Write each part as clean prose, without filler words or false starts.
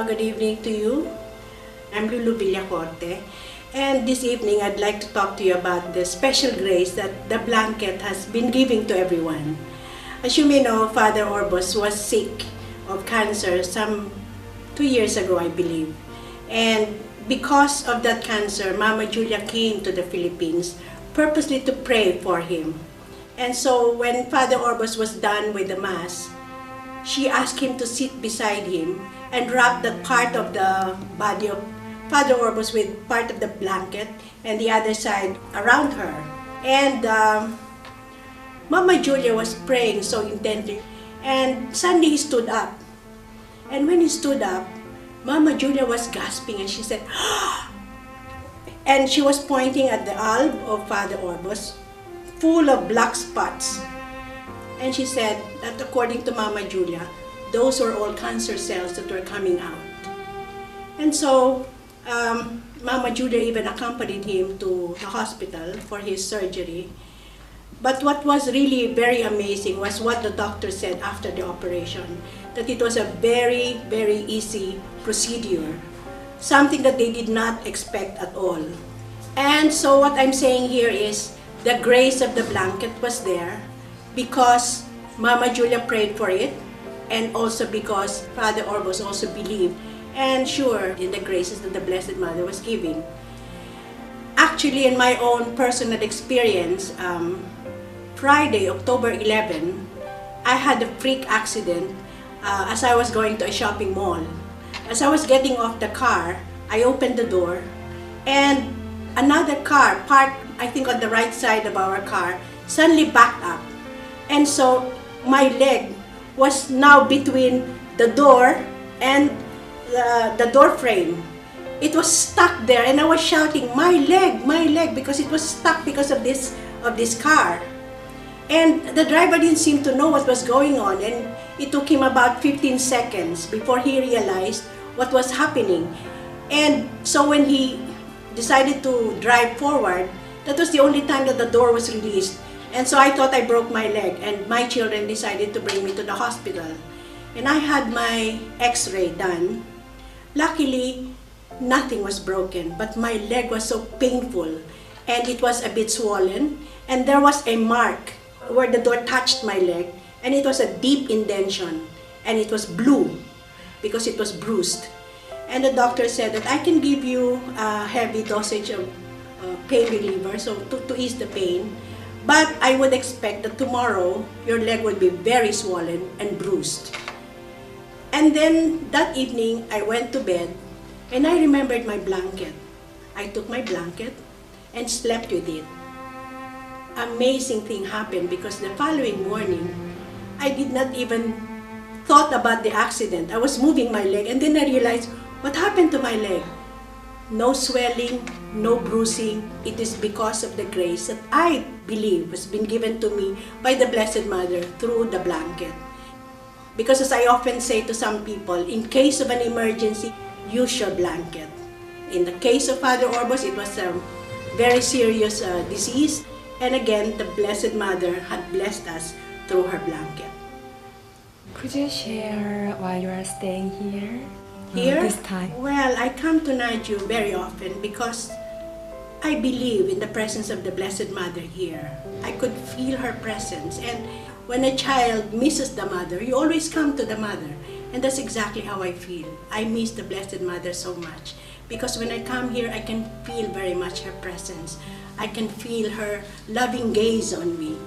good evening to you. I'm Lulu Villacorte, and this evening I'd like to talk to you about the special grace that the blanket has been giving to everyone. As you may know, Father Orbos was sick of cancer some 2 years ago, I believe. And because of that cancer, Mama Julia came to the Philippines purposely to pray for him. And so when Father Orbos was done with the Mass, she asked him to sit beside him and wrap the part of the body of Father Orbos with part of the blanket and the other side around her. And Mama Julia was praying so intently, and suddenly he stood up. And when he stood up, Mama Julia was gasping and she said, and she was pointing at the alb of Father Orbos, full of black spots. And she said that according to Mama Julia, those were all cancer cells that were coming out. And so Mama Julia even accompanied him to the hospital for his surgery. But what was really very amazing was what the doctor said after the operation, that it was a very, very easy procedure, something that they did not expect at all. And so what I'm saying here is the grace of the blanket was there because Mama Julia prayed for it, and also because Father Orbos also believed and sure in the graces that the Blessed Mother was giving. Actually, in my own personal experience, Friday, October 11, I had a freak accident as I was going to a shopping mall. As I was getting off the car, I opened the door and another car parked, I think on the right side of our car, suddenly backed up. And so my leg was now between the door and the door frame. It was stuck there and I was shouting, my leg, because it was stuck because of this car. And the driver didn't seem to know what was going on, and it took him about 15 seconds before he realized what was happening. And so when he decided to drive forward, that was the only time that the door was released. And so I thought I broke my leg, and my children decided to bring me to the hospital. And I had my x-ray done. Luckily, nothing was broken, but my leg was so painful and it was a bit swollen. And there was a mark where the door touched my leg, and it was a deep indentation, and it was blue because it was bruised. And the doctor said that I can give you a heavy dosage of pain reliever, so to ease the pain. But I would expect that tomorrow your leg will be very swollen and bruised. And then that evening I went to bed and I remembered my blanket. I took my blanket and slept with it. Amazing thing happened because the following morning I did not even thought about the accident. I was moving my leg and then I realized, what happened to my leg? No swelling, no bruising. It is because of the grace that I believe has been given to me by the Blessed Mother through the blanket. Because as I often say to some people, in case of an emergency, use your blanket. In the case of Father Orbos, it was a very serious disease. And again, the Blessed Mother had blessed us through her blanket. Could you share why you are staying here? Here? This time? Well, I come to Naju very often because I believe in the presence of the Blessed Mother here. I could feel her presence. And when a child misses the Mother, you always come to the Mother. And that's exactly how I feel. I miss the Blessed Mother so much. Because when I come here, I can feel very much her presence. I can feel her loving gaze on me.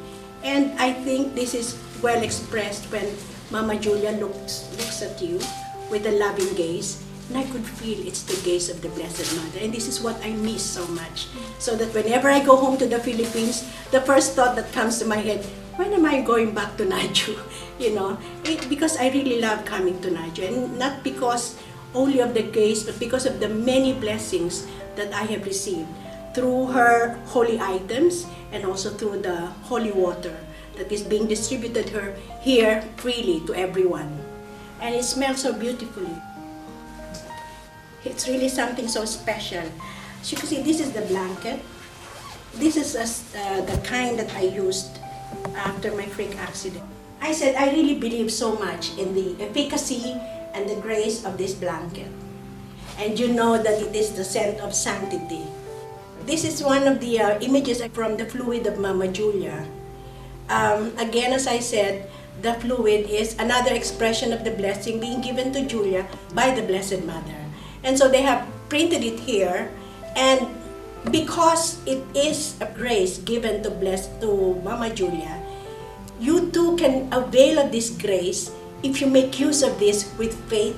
And I think this is well expressed when Mama Julia looks at you with a loving gaze, and I could feel it's the gaze of the Blessed Mother. And this is what I miss so much. So that whenever I go home to the Philippines, the first thought that comes to my head, when am I going back to Naju? You know, because I really love coming to Naju, and not because only of the gaze, but because of the many blessings that I have received through her holy items and also through the holy water that is being distributed here freely to everyone. And it smells so beautifully. It's really something so special. As you can see, this is the blanket. This is the kind that I used after my freak accident. I said I really believe so much in the efficacy and the grace of this blanket. And you know that it is the scent of sanctity. This is one of the images from the fluid of Mama Julia. Again, as I said, the fluid is another expression of the blessing being given to Julia by the Blessed Mother. And so they have printed it here, and because it is a grace given to Mama Julia, you too can avail of this grace if you make use of this with faith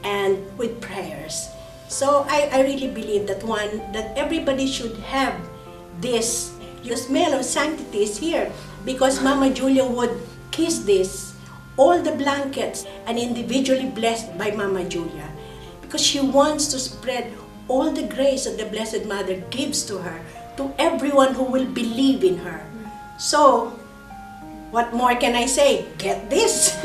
and with prayers. So I really believe that everybody should have this. The smell of sanctity is here because Mama Julia would kiss this, all the blankets, and individually blessed by Mama Julia, because she wants to spread all the grace that the Blessed Mother gives to her, to everyone who will believe in her. So, what more can I say? Get this!